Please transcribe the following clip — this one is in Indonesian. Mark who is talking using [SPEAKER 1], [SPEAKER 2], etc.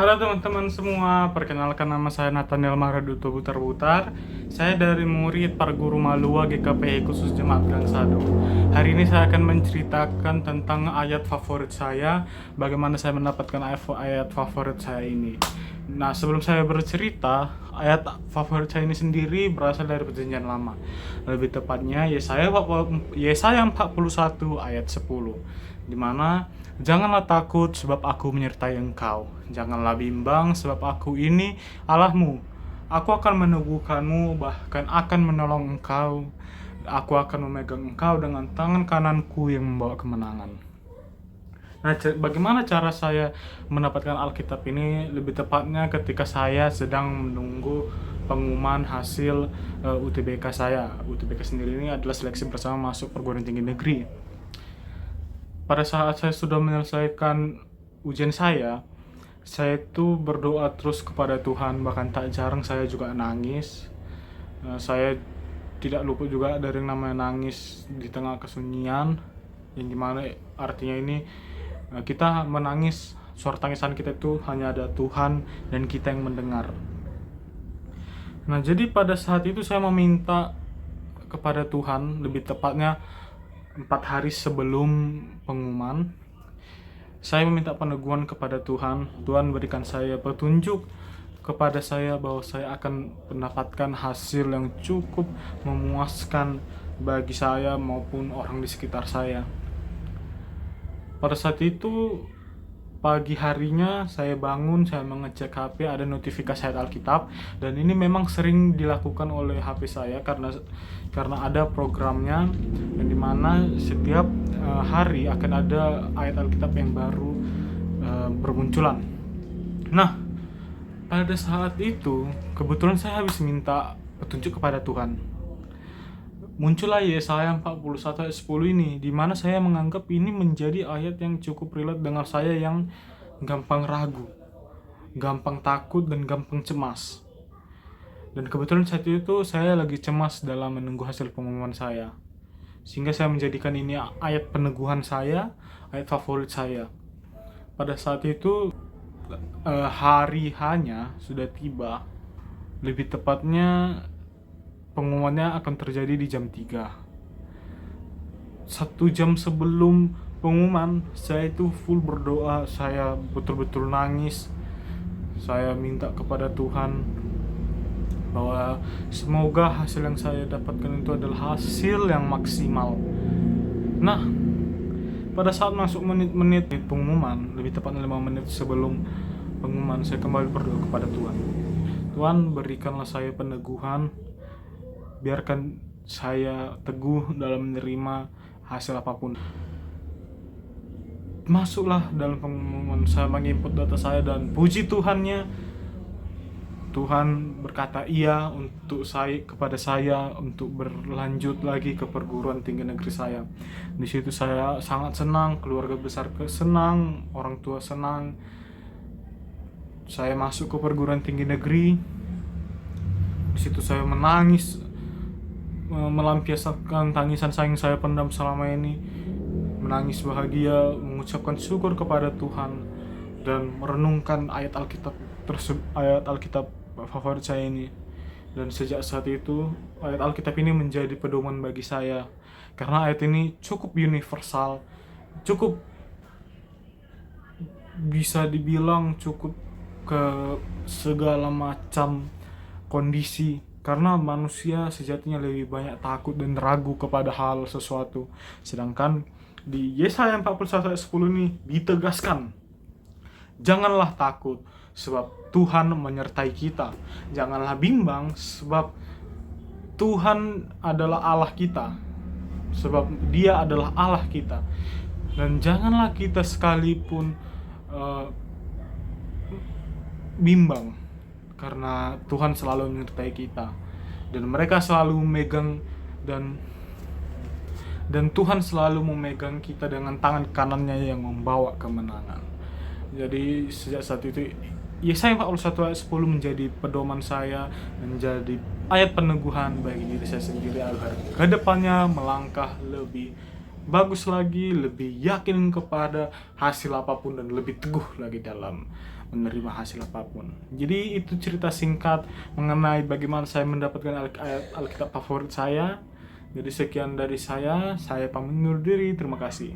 [SPEAKER 1] Halo teman-teman semua, perkenalkan nama saya Nathaniel Mahraduto Butar-Butar. Saya dari murid Parguru Malua GKPI khusus Jemaat Gang Sado. Hari ini saya akan menceritakan tentang ayat favorit saya, bagaimana saya mendapatkan ayat favorit saya ini. Nah, sebelum saya bercerita, ayat favorit saya ini sendiri berasal dari Perjanjian Lama. Lebih tepatnya Yesaya 41 ayat 10, di mana janganlah takut sebab aku menyertai engkau. Janganlah bimbang sebab aku ini Allahmu. Aku akan meneguhkanmu, bahkan akan menolong engkau. Aku akan memegang engkau dengan tangan kananku yang membawa kemenangan. Nah, bagaimana cara saya mendapatkan Alkitab ini? Lebih tepatnya ketika saya sedang menunggu pengumuman hasil UTBK saya. UTBK sendiri ini adalah seleksi bersama masuk perguruan tinggi negeri. Pada saat saya sudah menyelesaikan ujian saya itu berdoa terus kepada Tuhan, bahkan tak jarang saya juga nangis. Saya tidak lupa juga dari yang namanya nangis di tengah kesunyian, yang dimana artinya ini kita menangis, suara tangisan kita itu hanya ada Tuhan dan kita yang mendengar. Nah, jadi pada saat itu saya meminta kepada Tuhan, lebih tepatnya 4 hari sebelum pengumuman, saya meminta peneguhan kepada Tuhan. Tuhan berikan saya petunjuk kepada saya bahwa saya akan mendapatkan hasil yang cukup memuaskan bagi saya maupun orang di sekitar saya. Pada saat itu pagi harinya saya bangun, saya mengecek HP, ada notifikasi ayat Alkitab, dan ini memang sering dilakukan oleh HP saya karena ada programnya yang dimana setiap hari akan ada ayat Alkitab yang baru bermunculan. Nah, pada saat itu kebetulan saya habis minta petunjuk kepada Tuhan. Muncullah Yesaya 41 ayat 10 ini, di mana saya menganggap ini menjadi ayat yang cukup relate dengan saya yang gampang ragu, gampang takut, dan gampang cemas. Dan kebetulan saat itu saya lagi cemas dalam menunggu hasil pengumuman saya, sehingga saya menjadikan ini ayat peneguhan saya, ayat favorit saya. Pada saat itu hari hanya sudah tiba, lebih tepatnya pengumumannya akan terjadi di jam 3. 1 jam sebelum pengumuman, saya itu full berdoa, saya betul-betul nangis. Saya minta kepada Tuhan bahwa semoga hasil yang saya dapatkan itu adalah hasil yang maksimal. Nah, pada saat masuk menit-menit pengumuman, lebih tepatnya 5 menit sebelum pengumuman, saya kembali berdoa kepada Tuhan. Tuhan, berikanlah saya peneguhan, biarkan saya teguh dalam menerima hasil apapun. Masuklah dalam pengumuman, saya menginput data saya, dan puji Tuhannya, Tuhan berkata iya untuk kepada saya untuk berlanjut lagi ke perguruan tinggi negeri saya. Di situ saya sangat senang, keluarga besar senang, orang tua senang. Saya masuk ke perguruan tinggi negeri. Di situ saya menangis, melampiaskan tangisan sayang saya pendam selama ini, menangis bahagia, mengucapkan syukur kepada Tuhan, dan merenungkan ayat Alkitab favorit saya ini. Dan sejak saat itu ayat Alkitab ini menjadi pedoman bagi saya, karena ayat ini cukup universal, cukup bisa dibilang cukup ke segala macam kondisi, karena manusia sejatinya lebih banyak takut dan ragu kepada hal sesuatu. Sedangkan di Yesaya 41 ayat 10 ini ditegaskan, janganlah takut sebab Tuhan menyertai kita. Janganlah bimbang sebab Tuhan adalah Allah kita, sebab Dia adalah Allah kita. Dan janganlah kita sekalipun bimbang, karena Tuhan selalu menyertai kita, dan mereka selalu memegang dan Tuhan selalu memegang kita dengan tangan kanannya yang membawa kemenangan. Jadi sejak saat itu Yesaya 41 ayat 10 menjadi pedoman saya, menjadi ayat peneguhan bagi diri saya sendiri agar kedepannya melangkah lebih bagus lagi, lebih yakin kepada hasil apapun, dan lebih teguh lagi dalam menerima hasil apapun. Jadi itu cerita singkat mengenai bagaimana saya mendapatkan ayat Alkitab favorit saya. Jadi sekian dari saya pamit undur diri, terima kasih.